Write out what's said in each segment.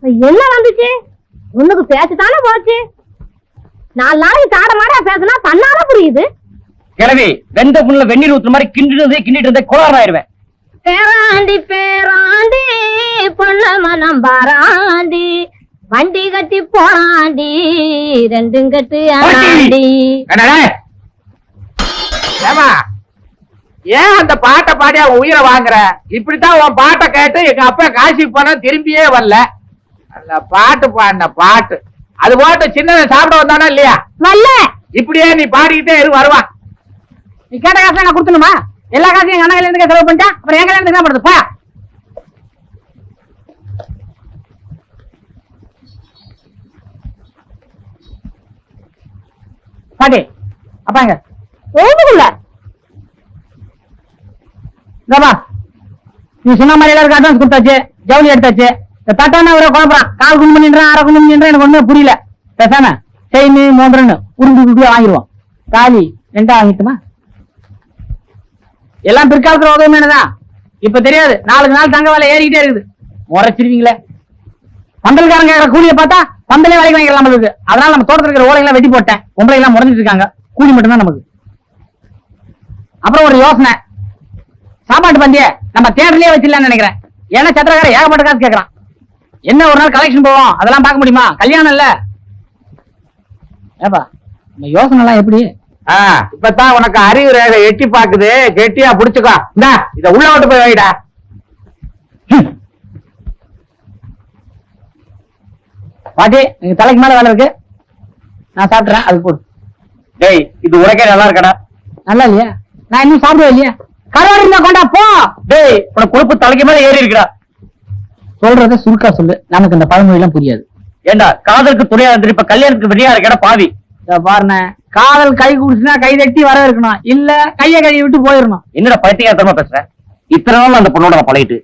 என்ன வந்துச்சு? உனக்கு பேச்சுதானே போச்சு. 4 நாளைக்கு காட மாடா பேசினா தன்னால புரியுது. கிழவி வெந்த புண்ணுல வெந்நீர் ஊத்துற மாதிரி கிண்டிட்டு இருந்தே கோளாறாயிருவேன். பேராண்டி பேராண்டி பொண்ண மனம் பாராண்டி வண்டி கட்டி போராண்டி 2 கட்டு ஆண்டி. ஏன் அந்த பாட்டை பாடி அவன் உயிரை வாங்குற? இப்படித்தான் உன் பாட்டை கேட்டு எங்க அப்பா காசி போன திரும்பியே வரல. அந்த பாட்டு பாடின பாட்டு அது போட்டு சின்ன சாப்பிட வந்தானா இல்லையா? வரல. இப்படியே நீ பாடிக்கிட்டே வருவான். நீ கேட்ட காசு நான் கொடுத்துணுமா? எல்லா காசையும் எங்க அண்ணா இருந்து செலவு பண்ணிட்டா அப்புறம் எங்க இருந்து என்ன பண்ணுதுப்பா? பாட்டி அப்பாங்க ஓடுக்குள்ள நீ சொன்ன மாதிரி எல்லாருக்கும் அட்வான்ஸ் கொடுத்தாச்சு, ஜவுளி எடுத்தாச்சு. தட்டான ஒரு குழப்பறான், கால் குண்டு பண்ணிடுறான், அரை குண்டு பண்ணிடுறான், எனக்கு ஒண்ணுமே புரியல. பேசாம செயின் மோந்திரன்னு உருண்டியா வாங்கிடுவோம். தாலி 2 வாங்கிட்டுமா? எல்லாம் பிற்காலத்துல உதவியானதான். இப்ப தெரியாது, 4 நாள் தங்க வேலை ஏறிக்கிட்டே இருக்குது. முறைச்சிருவீங்களே. பந்தல்காரங்க கூலியை பார்த்தா பந்தலே வேலைக்கு வாங்கிடலாம் இருக்கு. அதனால நம்ம தோட்டத்தில் இருக்கிற ஓலையெல்லாம் வெட்டி போட்டேன். பொம்பளை எல்லாம் முறைஞ்சிட்டு இருக்காங்க, கூலி மட்டும்தான் நமக்கு. அப்புறம் ஒரு யோசனை, சாப்பாட்டு பந்திய நம்ம தேட்டர்லயே வச்சிடலாம்னு நினைக்கிறேன். ஏன்னா சத்திரக்கார ஏகப்பட்ட காசு கேட்கறான். என்ன ஒரு நாள் கலெக்ஷன் போவோம், அதெல்லாம் பார்க்க முடியுமா? கல்யாணம் இல்ல. ஏப்பா நம்ம யோசனை எல்லாம் எப்படி? இப்பதான் உனக்கு அறிவு ரேகை எட்டி பாக்குது, கெட்டியா புடிச்சுக்கோ. இந்தா இத உள்ள விட்டு போய் வைடா. பாட்டி நீங்க தலைக்கு மேல வேலை இருக்கு, நான் சாப்பிடுறேன். அது போடு. டேய் இது உனக்கே நல்லா இருக்கடா. நல்லா இல்லையா? நான் இன்னும் சாப்பிடுவேன் இல்லையா? கருவாடு இருந்தா கொண்டா போ. டேய் உனக்கு கொழுப்பு தலைக்கு மேல ஏறி இருக்குடா. சொல்றத சுருக்கா சொல்லு, நமக்கு இந்த பழமொழி எல்லாம் புரியாது. ஏண்டா காதலுக்கு துணையா இருந்து இப்ப கல்யாணத்துக்கு வெளியா இருக்கடா பாவி. பாருங்க, காதல் கை குடிச்சுனா கை தட்டி வர இருக்கணும், இல்ல கைய கழுவி விட்டு போயிடணும். என்னடா பைத்தியக்காரத்தனமா பேசுற? இத்தனை நாள் அந்த பொண்ணோட நான் பழகிட்டு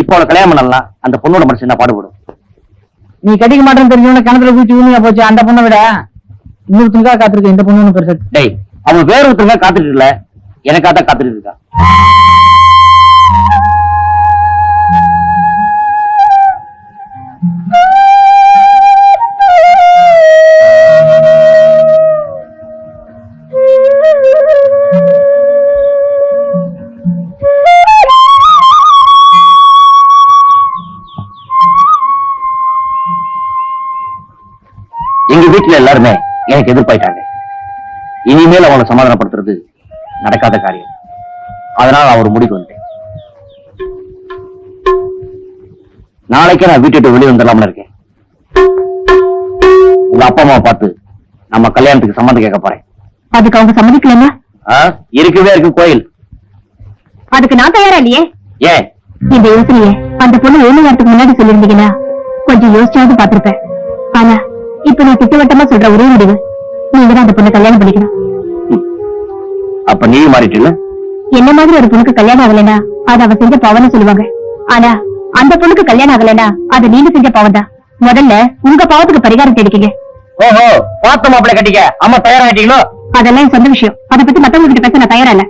இப்போ அவளை கல்யாணம் பண்ணலாம், அந்த பொண்ணோட மனசு என்ன பாடுபடும்? நீ கட்டிக்க மாட்டேன்னு தெரிஞ்சவன கிணத்துல குச்சி ஊனியா போச்சு. அந்த பொண்ணை விட இன்னொருத்தங்க காத்திருக்க இந்த பொண்ணு பெருசு. டேய் அவன் வேற ஒருத்தங்க காத்துட்டு இல்ல, எனக்காதான் காத்துட்டு இருக்கா. எங்க வீட்டுல எல்லாருமே எனக்கு எதிர்பார்த்தாங்க. இனிமேல் அவளை சமாதானப்படுத்துறது நடக்காத காரியம். அதனால அவர் முடிவு வந்தேன். நாளைக்கே நான் வீட்டை விட்டு வெளியே வந்துடலாம்னு இருக்கேன். உங்க அப்பா அம்மாவை பார்த்து நம்ம கல்யாணத்துக்கு சம்மந்தம் கேட்க போறேன். அதுக்கு அவங்க சம்மதிக்கலன்னா? இருக்கவே இருக்கு கோயில். அதுக்கு நான் தயாரா இல்லையே. ஏன் இந்த யோசனையே அந்த பொண்ணு 7 நேரத்துக்கு முன்னாடி சொல்லிருந்தீங்கன்னா கொஞ்சம் யோசிச்சாவது பாத்திருப்பேன். ஆனா இப்ப நான் திட்டவட்டமா சொல்ற ஒரே முடிவு, நீங்க தான் அந்த பொண்ணை கல்யாணம் பண்ணிக்கணும். அப்ப நீ மாறிட்டு என்ன மாதிரி ஒரு பொண்ணுக்கு கல்யாணம் ஆகலைன்னா அது அவ செஞ்ச பாவம்னு சொல்லுவாங்க. ஆனா அந்த பொண்ணுக்கு கல்யாணம் ஆகலைன்னா அது நீங்க செஞ்ச பாவம் தான். முதல்ல உங்க பாவத்துக்கு பரிகாரம் தேடிக்கீங்க. ஓஹோ, பார்த்த மாப்பிள்ளை கட்டிக்க அம்மா தயாராகிட்டீங்களோ? அதெல்லாம் சொந்த விஷயம், அதை பத்தி மத்தவங்க கிட்ட பேச நான் தயாரா இல்ல.